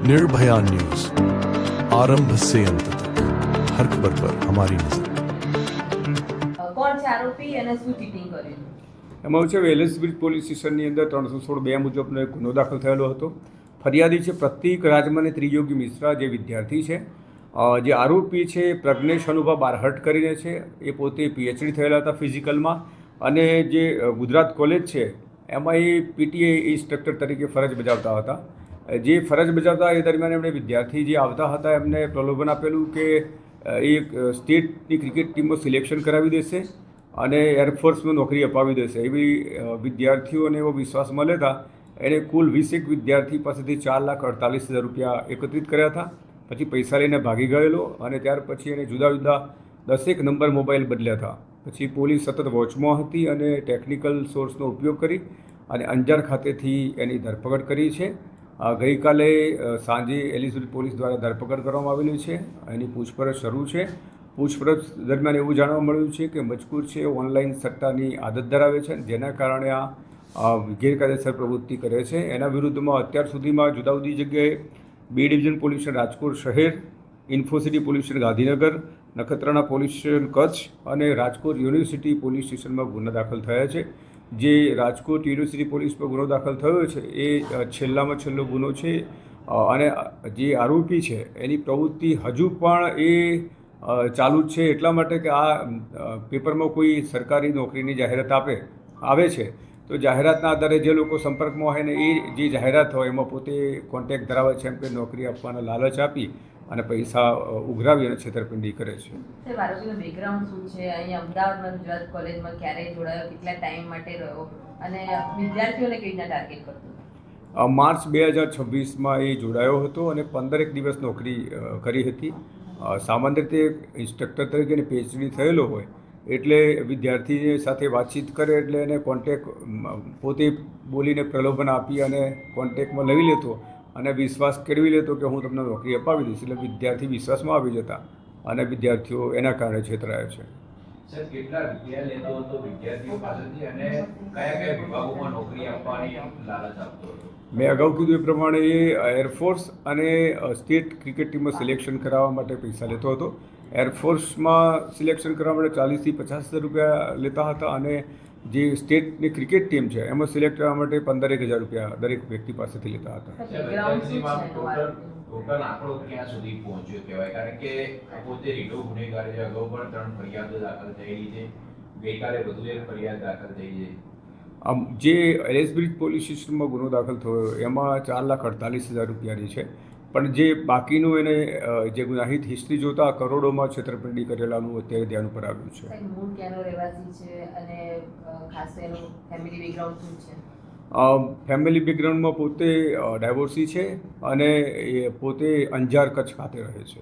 Nirbhaya news, आरंभ से अंत तक हर खबर पर हमारी नजर। કોણ છે આરોપી અને શું ચીટિંગ કર્યું? એમાં એવું છે વેલેસ બ્રિજ પોલીસ સ્ટેશનની અંદર 316(2) મુજબનો એક ગુનો દાખલ થયેલો હતો. ફરિયાદી છે પ્રતીક રાજમાને ત્રિયોગી મિશ્રા, જે વિદ્યાર્થી છે. જે આરોપી છે પ્રજ્ઞેશ અનુભવ બારહટ કરીને છે. એ પોતે PhD થયેલા હતા ફિઝિકલમાં, અને જે ગુજરાત કોલેજ છે એમાં એ PTA ઇન્સ્ટ્રક્ટર તરીકે ફરજ બજાવતા હતા. જે ફરજ બજાવતા એ દરમિયાન એમણે વિદ્યાર્થી જે આવતા હતા એમને પ્રલોભન આપેલું કે એક સ્ટેટની ક્રિકેટ ટીમમાં સિલેક્શન કરાવી દેશે અને એરફોર્સમાં નોકરી અપાવી દેશે. એવી વિદ્યાર્થીઓને એવો વિશ્વાસ મળ્યા હતા. એણે કુલ 21 વિદ્યાર્થી પાસેથી 4,48,000 રૂપિયા એકત્રિત કર્યા હતા. પછી પૈસા લઈને ભાગી ગયેલો, અને ત્યાર પછી એણે જુદા જુદા 10 નંબર મોબાઈલ બદલ્યા હતા. પછી પોલીસ સતત વોચમાં હતી અને ટેકનિકલ સોર્સનો ઉપયોગ કરી અને અંજાર ખાતેથી એની ધરપકડ કરી છે. ગઈકાલે સાંજે એલિઝબેથ પોલીસ દ્વારા ધરપકડ કરવામાં આવેલી છે. એની પૂછપરછ શરૂ છે. પૂછપરછ દરમિયાન એવું જાણવા મળ્યું છે કે મજકૂર છે ઓનલાઈન સટ્ટાની આદત ધરાવે છે, જેના કારણે આ ગેરકાયદેસર પ્રવૃત્તિ કરે છે. એના વિરુદ્ધમાં અત્યાર સુધીમાં જુદા જુદી જગ્યાએ B division police station Rajkot શહેર, Infocity police station Gandhinagar, Nakhatrana police station Kutch અને રાજકોટ યુનિવર્સિટી પોલીસ સ્ટેશનમાં ગુના દાખલ થયા છે. જે રાજકોટ યુનિવર્સિટી પોલીસ પર ગુનો દાખલ થયો છે એ છેલ્લામાં છેલ્લો ગુનો છે. અને જે આરોપી છે એની પ્રવૃત્તિ હજુ પણ એ ચાલુ જ છે, એટલા માટે કે આ પેપરમાં કોઈ સરકારી નોકરીની જાહેરાત આવે છે તો જાહેરાતના આધારે જે લોકો સંપર્કમાં હોય ને એ જે જાહેરાત હોય એમાં પોતે કોન્ટેક્ટ ધરાવે છે, એમ કે નોકરી આપવાના લાલચ આપી અને પૈસા ઉઘરાવી અને છેતરપિંડી કરે છે. સાહેબ, આરોપીનું બેકગ્રાઉન્ડ શું છે? અહીંયા અમદાવાદમાં ગુજરાત કોલેજમાં ક્યારે જોડાયો, કેટલા ટાઈમ માટે રહ્યો અને વિદ્યાર્થીઓને કેવી રીતના ટાર્ગેટ કરતો? માર્ચ 2026માં એ જોડાયો હતો અને 15 દિવસ નોકરી કરી હતી. સામાન્ય રીતે ઇન્સ્ટ્રક્ટર તરીકે PhD થયેલો હોય એટલે વિદ્યાર્થીની સાથે વાતચીત કરે એટલે એને કોન્ટેક પોતે બોલીને પ્રલોભન આપી અને કોન્ટેક્ટમાં લઈ લેતો અને વિશ્વાસ કેળવી લેતો કે હું તમને નોકરી અપાવી દઈશ. એટલે વિદ્યાર્થી વિશ્વાસમાં આવી જતા અને વિદ્યાર્થીઓ એના કારણે છેતરાયા છે. સર, કેટલા રૂપિયા લેતો હતો વિદ્યાર્થીઓ પાસેથી અને કયા કયા વિભાગોમાં નોકરી આપવાની લાલચ આપતો હતો? મેં અગાઉ કીધું એ પ્રમાણે એ એરફોર્સ અને સ્ટેટ ક્રિકેટ ટીમમાં સિલેક્શન કરાવવા માટે પૈસા લેતો હતો. એરફોર્સમાં સિલેક્શન કરવા માટે 40,000 થી 50,000 રૂપિયા લેતા હતા, અને જે સ્ટેટની ક્રિકેટ ટીમ છે એમાં સિલેક્ટ કરવા માટે 15,000 રૂપિયા દરેક વ્યક્તિ પાસેથી લેતા હતા. ટોટલ આંકડો ક્યાં સુધી પહોંચ્યો કહેવાય? કારણ કે પોતે રીઢો ગુનેગાર છે. અગાઉ પણ 3 ફરિયાદો દાખલ થયેલી છે. ગઈકાલે વધુ એક ફરિયાદ દાખલ થઈ છે. જે વેલેસ બ્રિજ પોલીસ સ્ટેશનમાં ગુનો દાખલ થયો એમાં 4,48,000 રૂપિયાની છે, પણ જે બાકીનું એને જે ગુનાહિત હિસ્ટ્રી જોતા કરોડોમાં છેતરપિંડી કરેલાનું અત્યારે ધ્યાન ઉપર આવ્યું છે. મૂળ ક્યાંનો રહેવાસી છે અને ખાસ એનું ફેમિલી બેકગ્રાઉન્ડ શું છે? ફેમિલી બેકગ્રાઉન્ડમાં પોતે ડાયવોર્સી છે અને એ પોતે અંજાર કચ્છ ખાતે રહે છે.